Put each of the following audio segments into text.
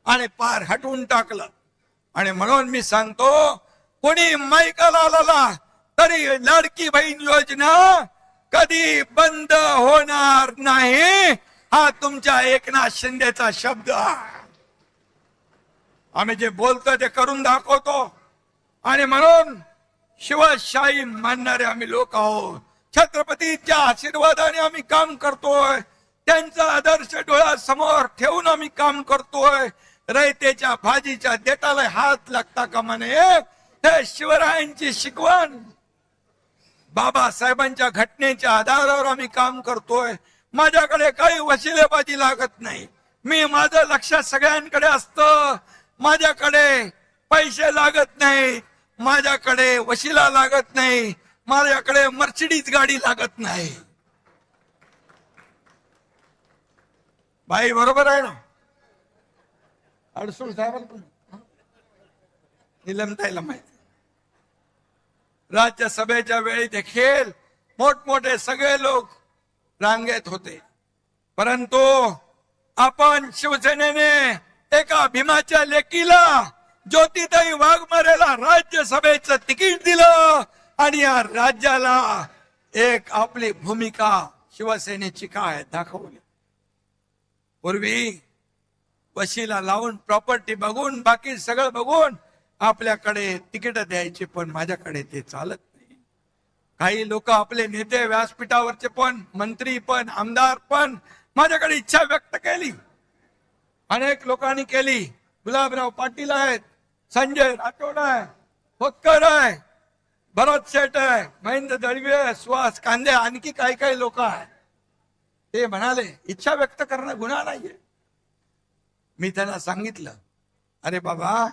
आणि पार हटवून टाकलं. आणि म्हणून मी सांगतो, कोणी माईकाला आला तरी लाडकी बहीण योजना कधी बंद होणार नाही, हा तुमच्या एकनाथ शिंदेचा शब्द आहे. आम्ही जे बोलतो ते करून दाखवतो. आणि म्हणून शिवशाही मानणारे आम्ही लोक आहोत. छत्रपतीच्या आशीर्वादाने आम्ही काम करतोय, त्यांचा आदर्श डोळ्यासमोर ठेवून आम्ही काम करतोय. रयतेच्या भाजीच्या देठाला हात लागता कामा नये, हे शिवरायांची शिकवण. बाबासाहेबांच्या घटनेच्या आधारावर आम्ही काम करतोय. माझ्याकडे काही वशिलेबाजी लागत नाही. मी माझं लक्ष सगळ्यांकडे असतं. माझ्याकडे पैसे लागत नाही, माझ्याकडे वशिला लागत नाही, माझ्याकडे मर्सिडीज गाडी लागत नाही. बाई बरोबर आहे ना? अडसूळ साहेबांना पण निलमताईला माहिती. राज्यसभेच्या वेळी देखील मोठमोठे सगळे लोक रांगेत होते, परंतु आपण शिवसेनेने एका भीमाच्या लेकीला, ज्योतिताई वाघमारेला राज्यसभेचं तिकीट दिलं आणि या राज्याला एक आपली भूमिका शिवसेनेची काय दाखवली. पूर्वी वशिला लावून, प्रॉपर्टी बघून, बाकी सगळं बघून आपल्याकडे तिकीट द्यायचे, पण माझ्याकडे ते चालत नाही. काही लोक, आपले नेते, व्यासपीठावरचे पण, मंत्री पण, आमदार पण माझ्याकडे इच्छा व्यक्त केली. अनेक लोकांनी केली. गुलाबराव पाटील आहेत, संजय राठोड आहे, खोतकर आहे, भरत शेठ आहे, महेंद्र दळवे, सुहास कांदे, आणखी काही काही लोक आहेत. ते म्हणाले इच्छा व्यक्त करणं गुन्हा नाहीये. मी त्यांना सांगितलं, अरे बाबा,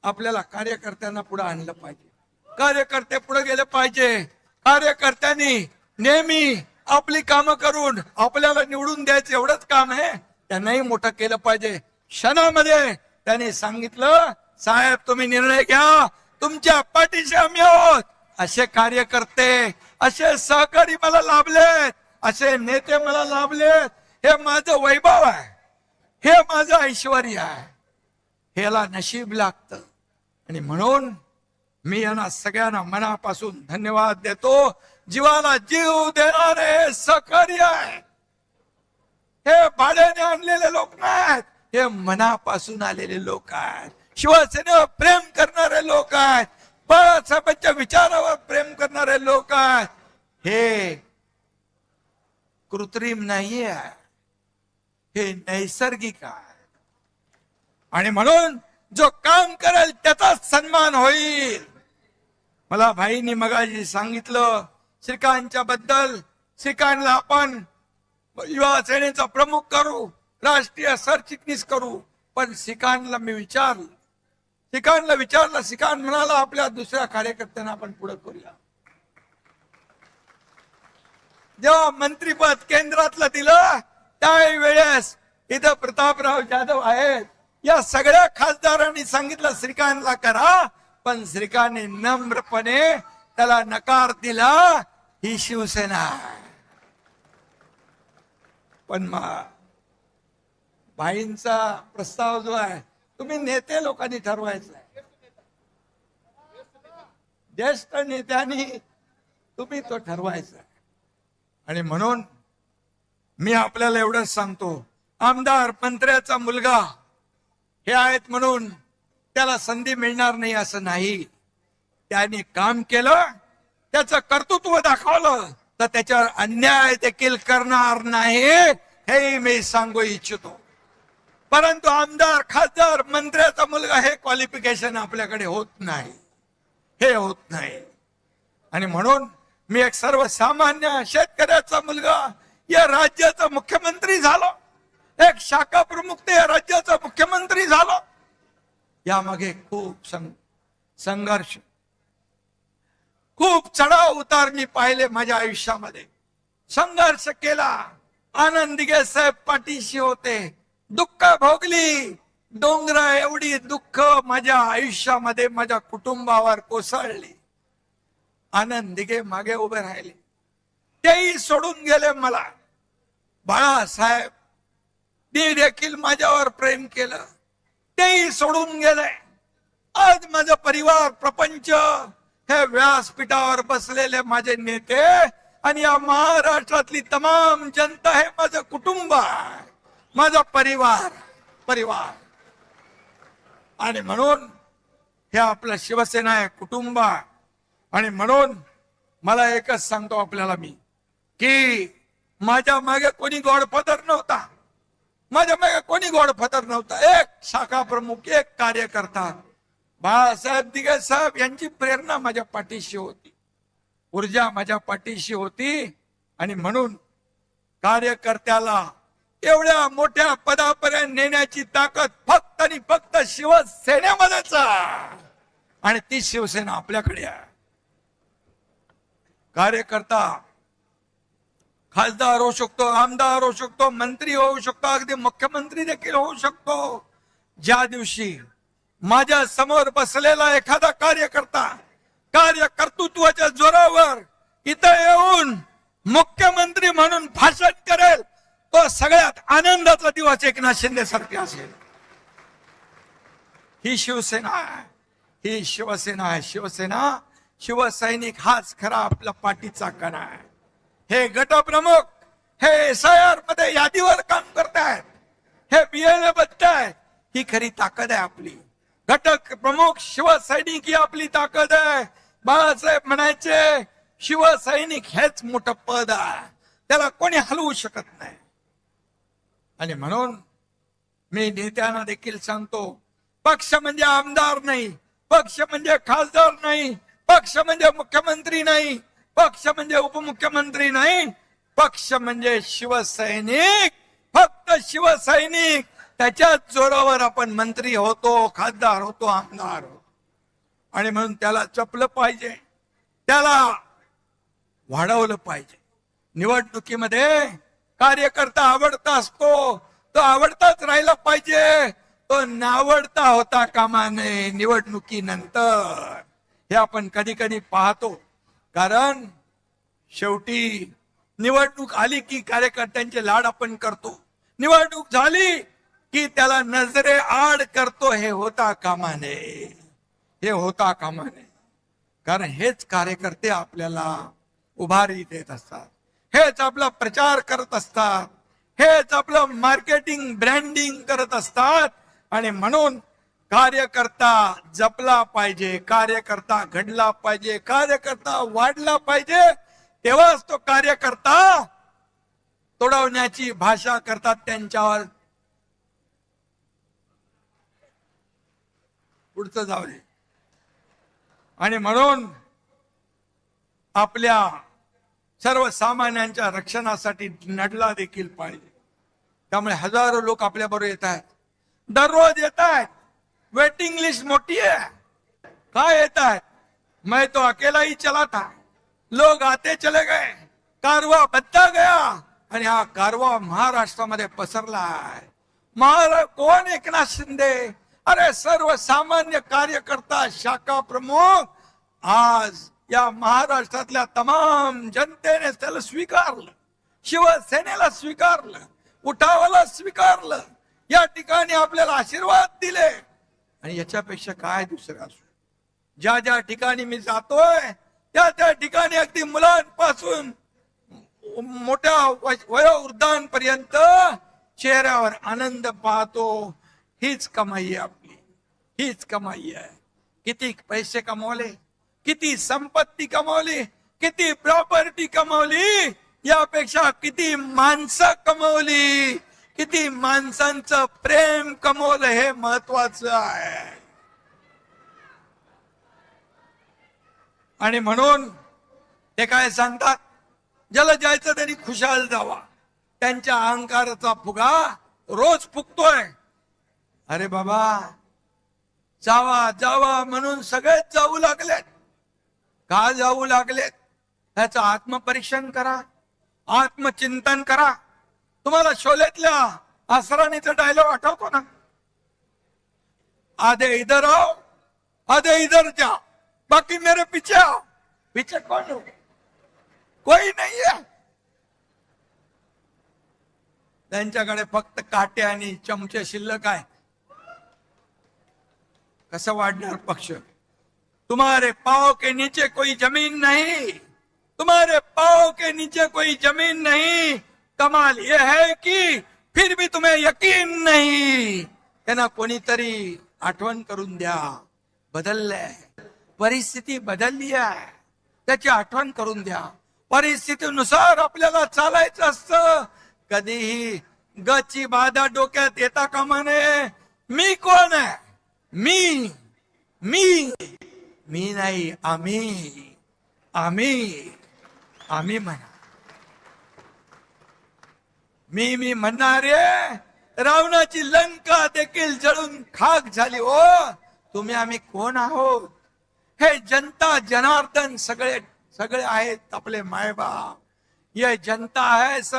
आपल्याला कार्यकर्त्यांना पुढे आणलं पाहिजे, कार्यकर्ते पुढे गेले पाहिजे. कार्यकर्त्यांनी नेहमी आपली कामं करून आपल्याला निवडून द्यायचं एवढंच काम आहे, त्यांनाही मोठं केलं पाहिजे. क्षणामध्ये त्यांनी सांगितलं, साहेब तुम्ही निर्णय घ्या, तुमच्या पाठीशी आम्ही आहोत. असे कार्यकर्ते, असे सहकारी मला लाभलेत, असे नेते मला लाभलेत. हे माझं वैभव आहे, हे माझं ऐश्वर आहे, ह्याला नशीब लागतं. आणि म्हणून मी यांना सगळ्यांना मनापासून धन्यवाद देतो. जीवाला जीव देणारे सहकारी आहे. हे भाड्याने आणलेले लोक नाहीत, हे मनापासून आलेले लोक आहेत. शिवसेनेवर प्रेम करणारे लोक आहेत, बाळासाहेबांच्या विचारावर प्रेम करणारे लोक आहेत. हे कृत्रिम नाहीये, हे नैसर्गिक आहे. आणि म्हणून जो काम करेल त्याचा सन्मान होईल. मला भाईंनी मगाशी सांगितलं श्रीकांतच्या बद्दल. श्रीकांतला आपण युवा सेनेचा प्रमुख करू, राष्ट्रीय सरचिटणीस करू. पण श्रीकांतला मी विचारलं, श्रीकांत म्हणाला आपल्या दुसऱ्या कार्यकर्त्यांना आपण पुढे करूया. जेव्हा मंत्रीपद केंद्रातलं दिलं त्यावेळेस इथं प्रतापराव जाधव आहेत, या सगळ्या खासदारांनी सांगितलं श्रीकांतला करा, पण श्रीकांतने नम्रपणे त्याला नकार दिला. ही शिवसेना. पण भाईंचा प्रस्ताव जो आहे, तुम्ही नेते लोकांनी ठरवायचा आहे, ज्येष्ठ नेत्यांनी तुम्ही तो ठरवायचा आहे. आणि म्हणून मी आपल्याला एवढंच सांगतो, आमदार मंत्र्याचा मुलगा हे आहेत म्हणून त्याला संधी मिळणार नाही असं नाही. त्याने काम केलं, त्याचं कर्तृत्व दाखवलं, तर त्याच्यावर अन्याय देखील करणार नाही, हे मी सांगू इच्छितो. परंतु आमदार, खासदार, मंत्र्याचा मुलगा हे क्वालिफिकेशन आपल्याकडे होत नाही, हे होत नाही. आणि म्हणून मी एक सर्वसामान्य शेतकऱ्याचा मुलगा या राज्याचा मुख्यमंत्री झालो, एक शाखा प्रमुख ते या राज्याचा मुख्यमंत्री झालो. यामागे खूप संघर्ष, खूप चढाव उतार मी पाहिले माझ्या आयुष्यामध्ये. संघर्ष केला. आनंद दिघे साहेब पाठीशी होते. दुःख भोगली. डोंगरा एवढी दुःख माझ्या आयुष्यामध्ये माझ्या कुटुंबावर कोसळली. आनंद दिघे मागे उभे राहिले, तेही सोडून गेले मला. बाळासाहेब देखील माझ्यावर प्रेम केलं, तेही सोडून गेले. आज माझा परिवार प्रपंच हे व्यासपीठावर बसलेले माझे नेते आणि या महाराष्ट्रातली तमाम जनता हे माझं कुटुंब आहे, माझा परिवार. आणि म्हणून हे आपलं शिवसेना आहे, कुटुंब आहे. आणि म्हणून मला एकच सांगतो आपल्याला मी, की माझ्या मागे कोणी गॉडफादर नव्हता, माझ्या मागे कोणी गॉडफादर नव्हता. एक शाखा प्रमुख, एक कार्यकर्ता, बाळासाहेब दिघे साहेब यांची प्रेरणा माझ्या पाठीशी होती, ऊर्जा माझ्या पाठीशी होती. आणि म्हणून कार्यकर्त्याला एवढ्या मोठ्या पदापर्यंत नेण्याची ताकद फक्त आणि फक्त शिवसेनेमध्येच आहे. आणि ती शिवसेना आपल्याकडे आहे. कार्यकर्ता खासदार होऊ शकतो, आमदार होऊ शकतो, मंत्री होऊ शकतो, अगदी मुख्यमंत्री देखील होऊ शकतो. ज्या दिवशी माझ्या समोर बसलेला एखादा कार्यकर्ता कार्यकर्तृत्वाच्या जोरावर इथं येऊन मुख्यमंत्री म्हणून भाषण करेल, तो सगळ्यात आनंदाचा दिवस एकनाथ शिंदे सारखे असेल. ही शिवसेना आहे, ही शिवसेना आहे. शिवसेना, शिवसैनिक हाच खरा आपला पाठीचा कणा आहे. हे गटप्रमुख हे SIR मध्ये यादीवर काम करतायत, हे BLA बघतायत, ही खरी ताकद आहे आपली. घटक प्रमुख शिवसैनिक ही आपली ताकद आहे. बाळासाहेब म्हणायचे शिवसैनिक हेच मोठं पद आहे, त्याला कोणी हलवू शकत नाही. आणि म्हणून मी नेत्यांना देखील सांगतो, पक्ष म्हणजे आमदार नाही, पक्ष म्हणजे खासदार नाही, पक्ष म्हणजे मुख्यमंत्री नाही, पक्ष म्हणजे उपमुख्यमंत्री नाही, पक्ष म्हणजे शिवसैनिक, फक्त शिवसैनिक. त्याच्याच जोरावर आपण मंत्री होतो, खासदार होतो, आमदार होतो. आणि म्हणून त्याला जपलं पाहिजे, त्याला वाढवलं पाहिजे. निवडणुकीमध्ये कार्यकर्ता आवडता असतो, तो आवडताच राहिला पाहिजे, तो नावडता होता कामा नये निवडणुकीनंतर. हे आपण कधी कधी पाहतो. कारण शेवटी निवडणूक आली की कार्यकर्त्यांचे लाड आपण करतो, निवडणूक झाली की त्याला नजरे आड करतो. हे होता कामा नये, हे होता कामा नये. कारण हेच कार्यकर्ते आपल्याला उभारी देत असतात, हेच आपला प्रचार करत असतात, हेच आपलं मार्केटिंग ब्रँडिंग करत असतात. आणि म्हणून कार्यकर्ता जपला पाहिजे, कार्यकर्ता घडला पाहिजे, कार्यकर्ता वाढला पाहिजे. तेव्हाच तो कार्यकर्ता तोडवण्याची भाषा करतात त्यांच्यावर. पुढचं जाऊ दे. आणि म्हणून आपल्या सर्वसामान्यांच्या रक्षणासाठी लढला देखील पाहिजे. त्यामुळे हजारो लोक आपल्या बरोबर येत आहेत, दररोज येत आहेत. वेटिंग लिस्ट मोठी है. काय येत आहेत? मैं तो अकेला ही चला था, लोग आते चले गए, कारवा बदता गया. आणि हा कारवा महाराष्ट्रामध्ये पसरला आहे. कोण एकनाथ शिंदे? अरे सर्वसामान्य कार्यकर्ता, शाखा प्रमुख. आज या महाराष्ट्रातल्या तमाम जनतेने त्याला स्वीकारलं, शिवसेनेला स्वीकारलं, उठावाला स्वीकारलं, या ठिकाणी आपल्याला आशीर्वाद दिले. आणि याच्यापेक्षा काय दुसरं असू? ज्या ज्या ठिकाणी मी जातोय त्या त्या ठिकाणी अगदी मुलांपासून मोठ्या वयोवृद्धांपर्यंत चेहऱ्यावर आनंद पाहतो. हीच कमाई आहे आपली, हीच कमाई आहे. किती पैसे कमवले, किती संपत्ती कमवली, किती प्रॉपर्टी कमवली, यापेक्षा किती माणसं कमवली, किती माणसांचं प्रेम कमवलं हे महत्वाचं आहे. आणि म्हणून ते काय सांगतात, ज्याला जायचं त्यांनी खुशाल जावा. त्यांच्या अहंकाराचा फुगा रोज फुगतोय. अरे बाबा, जावा जावा म्हणून सगळेच जाऊ लागलेत. का जाऊ लागलेत? त्याचं आत्मपरीक्षण करा, आत्मचिंतन करा. तुम्हाला शोलेतल्या असरानीचा डायलॉग आठवतो ना? आधे इधर आओ, आधे इधर जाओ, बाकी मेरे पीछे आओ. पीछे कौन हो? कोई नहीं है. त्यांच्याकडे फक्त काटे आणि चमचे शिल्लक आहे. कसं वाढणार पक्ष? तुम्हारे पाँव के नीचे कोई जमीन नहीं, तुम्हारे पाँव के नीचे कोई जमीन नहीं। कमाल यह है कि फिर भी तुम्हें यकीन नहीं। त्यांना कोणीतरी आठवण करून द्या, बदललंय, परिस्थिती बदलली आहे, त्याची आठवण करून द्या। परिस्थितीनुसार आपल्याला चालायचं असतं। कधीही गची बाधा डोक्यात येता कामा नये। मी कोण आहे? मी मी मी नाही, आम्ही आम्ही आम्ही म्हणा। मी म्हणणारे रावणाची लंका देखील जळून खाक झाली। ओ तुम्ही आम्ही कोण आहोत? हे जनता जनार्दन सगळे सगळे आहेत आपले मायबाप। ये जनता है